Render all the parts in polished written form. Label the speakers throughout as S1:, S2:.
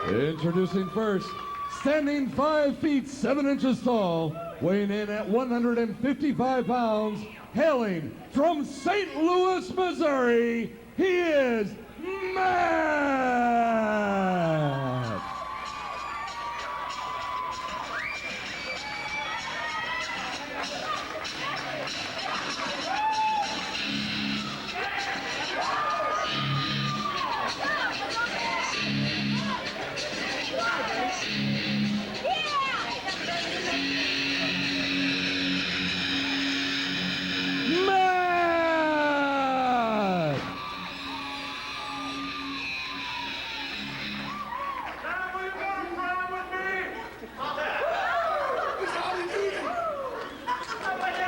S1: Introducing first, standing 5 feet 7 inches tall, weighing in at 155 pounds, hailing from St. Louis, Missouri, he is Matt!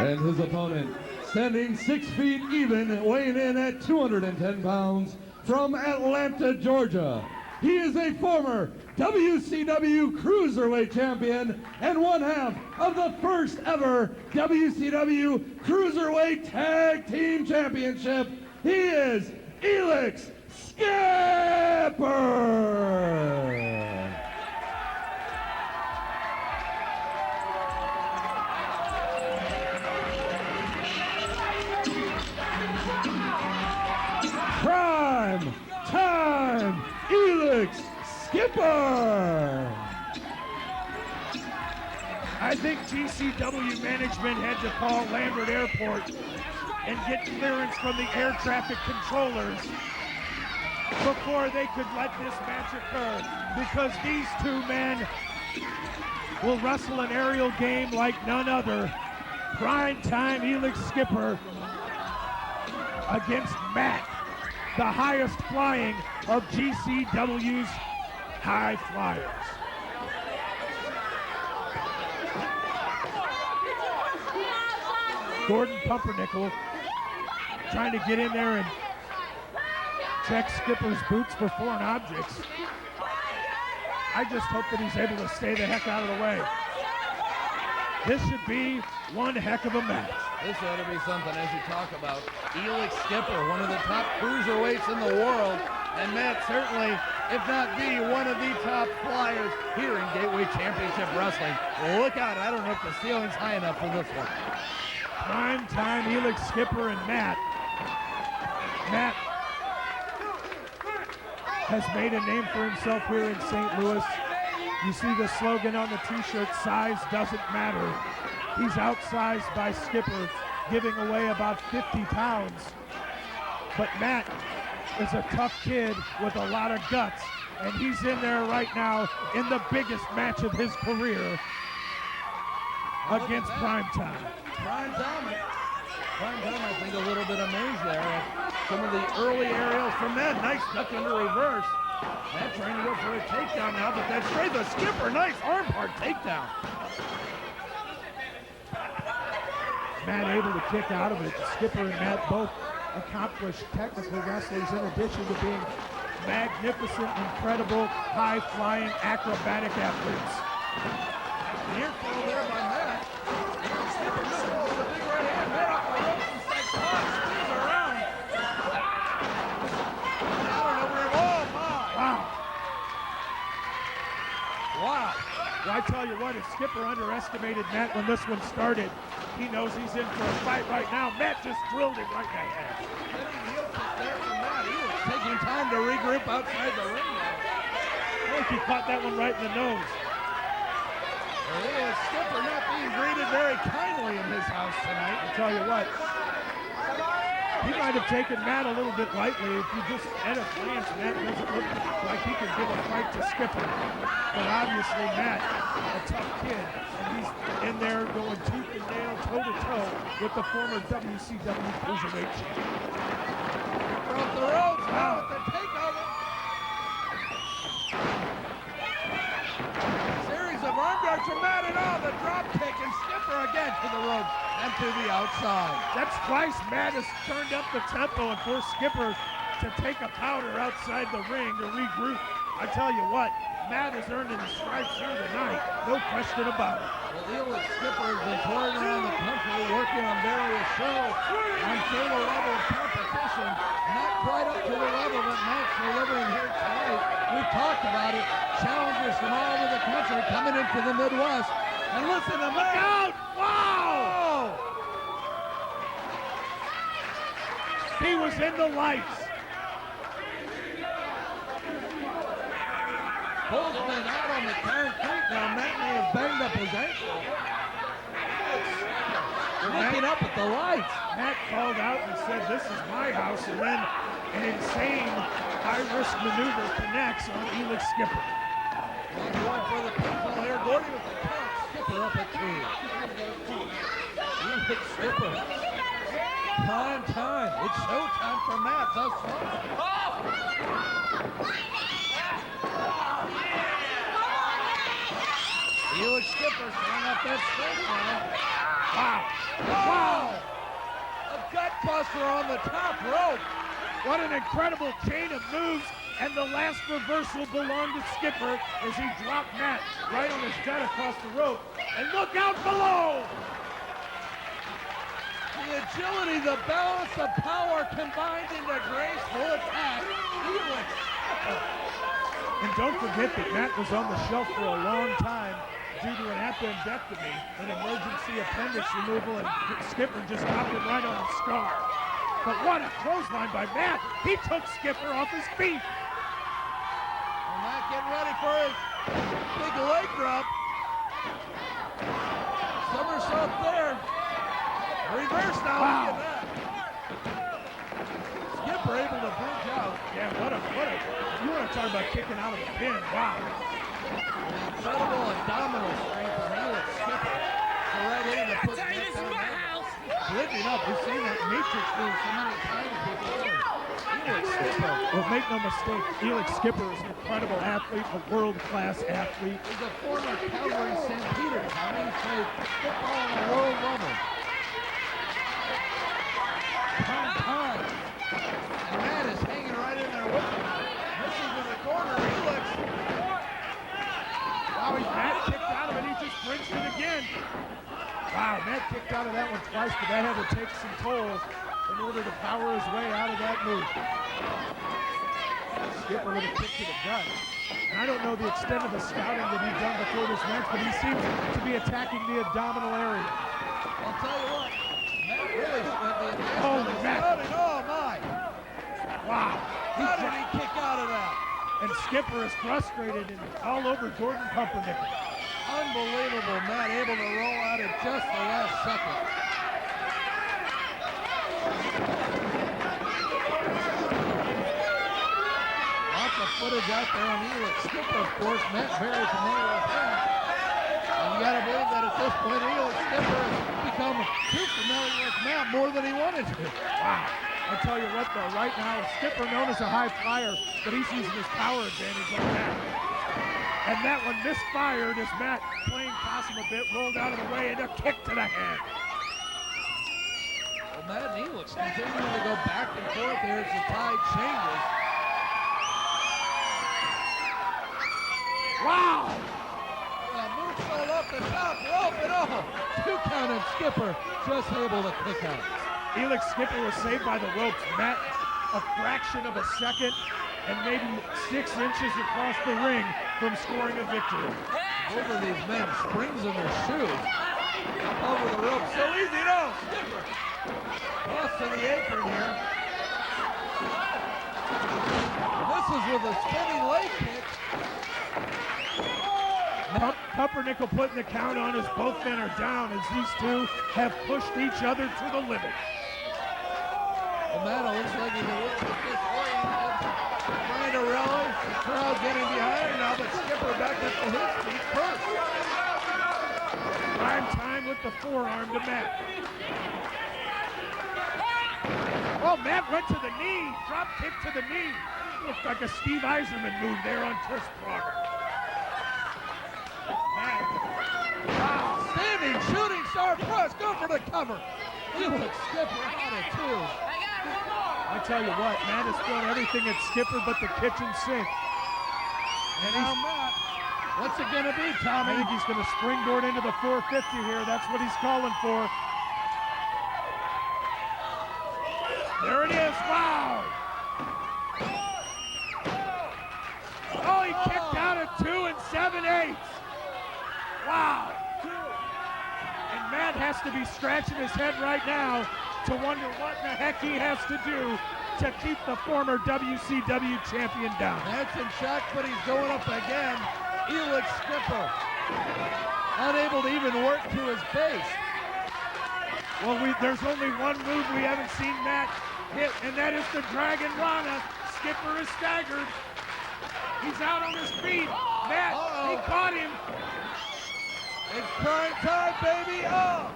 S1: And his opponent, standing 6 feet even, weighing in at 210 pounds, from Atlanta, Georgia. He is a former WCW Cruiserweight Champion and one half of the first ever WCW Cruiserweight Tag Team Championship. He is Elix Skipper! Prime time, Elix Skipper!
S2: I think GCW management had to call Lambert Airport and get clearance from the air traffic controllers before they could let this match occur, because these two men will wrestle an aerial game like none other. Prime time Elix Skipper against Matt, the highest flying of GCW's high flyers. Gordon Pumpernickel trying to get in there and check Skipper's boots for foreign objects. I just hope that he's able to stay the heck out of the way. This should be one heck of a match.
S3: This ought to be something, as you talk about. Elix Skipper, one of the top cruiserweights in the world, and Matt certainly, if not the one of the top flyers here in Gateway Championship Wrestling. Look out, I don't know if the ceiling's high enough for this one.
S2: Prime time Elix Skipper and Matt. Matt has made a name for himself here in St. Louis. You see the slogan on the t-shirt, size doesn't matter. He's outsized by Skipper, giving away about 50 pounds. But Matt is a tough kid with a lot of guts, and he's in there right now in the biggest match of his career against Prime Time.
S3: Prime Time, I think a little bit amazed there at some of the early aerials from Matt. Nice duck into reverse. Matt trying to go for a takedown now, but that's straight the Skipper. Nice arm part takedown.
S2: Matt able to kick out of it. Skipper and Matt both accomplished technical wrestlers in addition to being magnificent, incredible, high-flying, acrobatic athletes.
S3: Near fall there by Matt. Skipper misses with a big right hand. Matt off the ropes and starts squeeze around. I don't know where. Oh my!
S2: Wow.
S3: Wow.
S2: Well, I tell you what, if Skipper underestimated Matt when this one started, he knows he's in for a fight right now. Matt just drilled him right in the head.
S3: He was taking time to regroup outside the ring.
S2: I think he caught that one right in the nose.
S3: Skipper not being greeted very kindly in his house tonight.
S2: I tell you what, he might have taken Matt a little bit lightly. If you just at a glance, Matt doesn't look like he can give a fight to Skipper. But obviously Matt, a tough kid, and he's in there going tooth and nail, toe-to-toe with the former WCW Cruiserweight champion.
S3: Off the ropes, now with the takeover. Series of arm darts from Matt and all, the drop kick, and Skipper again to the ropes and to the outside.
S2: That's twice Matt has turned up the tempo and forced Skipper to take a powder outside the ring to regroup. I tell you what, Matt has earned his stripes here tonight, no question about it.
S3: Well, Elix Skipper has been touring around the country working on various shows on similar level of competition, not quite up to the level that Matt's delivering here tonight. We've talked about it. Challengers from all over the country coming into the Midwest. And listen to Matt.
S2: Out! Wow! He was in the lights.
S3: Bozeman out on the concrete now. Matt may have banged up his ankle. Looking up at the lights.
S2: Matt called out and said, "This is my house," and then an insane high-risk maneuver connects on Elix Skipper.
S3: Going for the pinfall here. Gordy with the count. Skipper up at 2. Elix Skipper. Prime time. It's showtime for Matt thus far. Elix Skipper showing up that straight now.
S2: Wow.
S3: Wow! A gut buster on the top rope.
S2: What an incredible chain of moves, and the last reversal belonged to Skipper as he dropped Matt right on his gut across the rope. And look out below!
S3: The agility, the balance, the power combined into graceful attack. Elix.
S2: And don't forget that Matt was on the shelf for a long time due to an appendectomy, an emergency appendix removal, and Skipper just knocked him right on the scar. But what a clothesline by Matt. He took Skipper off his feet.
S3: And Matt getting ready for his big leg drop. Somersault there. Reverse now.
S2: Wow.
S3: Look at that. Skipper able to bridge out.
S2: Yeah, you want to talk about kicking out of the pin. Wow.
S3: Incredible abdominal strength from Elix Skipper. So right in to put Matt down there. Bridging up. We've seen that matrix move so many times before. Elix Skipper.
S2: Well, make no mistake, Elix Skipper is an incredible athlete, a world-class athlete.
S3: He's a former Calgary St. Peter. He's played football on a world level. Time. And Matt is hanging right in there with him. Misses in the corner. Elix.
S2: Wow, Matt kicked out of it. He just bridged it again. Wow, Matt kicked out of that one twice, but that had to take some toll in order to power his way out of that move. Skipper with a kick to the gut. And I don't know the extent of the scouting that he's done before this match, but he seems to be attacking the abdominal area.
S3: I'll tell you what. Matt really spent the
S2: Oh, Matt.
S3: Oh, my.
S2: Wow.
S3: How did he kick out of that?
S2: And Skipper is frustrated and all over Jordan Pumpernickel.
S3: Unbelievable. Matt able to roll out at just the last second. Lots of footage out there on Elix Skipper, of course. Matt very familiar with him. And you got to believe that at this point, Elix Skipper has become too familiar with Matt more than he wanted to.
S2: Wow. I tell you what, though, right now, Skipper known as a high flyer, but he's using his power advantage on Matt. And that one misfired as Matt, playing possum a bit, rolled out of the way and a kick to the head.
S3: Well, Matt and Elix continuing to go back and forth here as the tide changes.
S2: Wow!
S3: Moonsault up the top rope and oh, 2 count and Skipper just able to kick out.
S2: Elix Skipper was saved by the ropes. Matt, a fraction of a second and maybe 6 inches across the ring from scoring a victory.
S3: Over these men, springs in their shoes. Up over the rope, so easy, no! Skipper. Cross to the apron here. This is with a spinning leg kick.
S2: Pumpernickel putting the count on as both men are down as these two have pushed each other to the limit.
S3: Well, Matt looks like he's a little bit disoriented. Trying to rally, the crowd getting behind him now, but Skipper back up to his feet first.
S2: Prime time with the forearm to Matt. Oh, Matt went to the knee, drop kick to the knee. Looked like a Steve Eiserman move there on Chris Prager.
S3: Wow, standing shooting star press, go for the cover. Elix Skipper out at 2.
S2: I tell you what, Matt has thrown everything at Skipper but the kitchen sink.
S3: And now Matt, what's it gonna be, Tommy?
S2: I think he's gonna springboard into the 450 here. That's what he's calling for. There it is, wow! 7/8. Wow. And Matt has to be scratching his head right now to wonder what in the heck he has to do to keep the former WCW champion down.
S3: Matt's in shock, but he's going up again. Elix Skipper, unable to even work to his base.
S2: Well, there's only one move we haven't seen Matt hit, and that is the Dragon Rana. Skipper is staggered. He's out on his feet. Matt, he caught him.
S3: It's prime time, baby. Oh!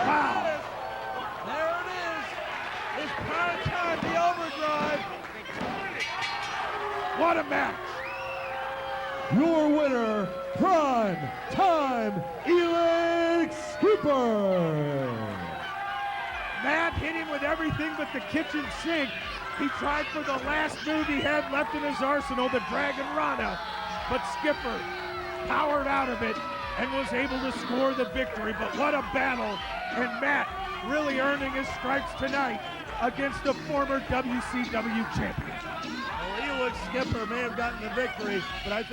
S2: Wow.
S3: There it is. It's prime time, the overdrive.
S2: What a match.
S1: Your winner, Prime Time Elix Skipper.
S2: Matt hit him with everything but the kitchen sink. He tried for the last move he had left in his arsenal, the Dragon Rana, but Skipper powered out of it and was able to score the victory. But what a battle, and Matt really earning his stripes tonight against the former WCW champion.
S3: Well, Elix Skipper may have gotten the victory, but I think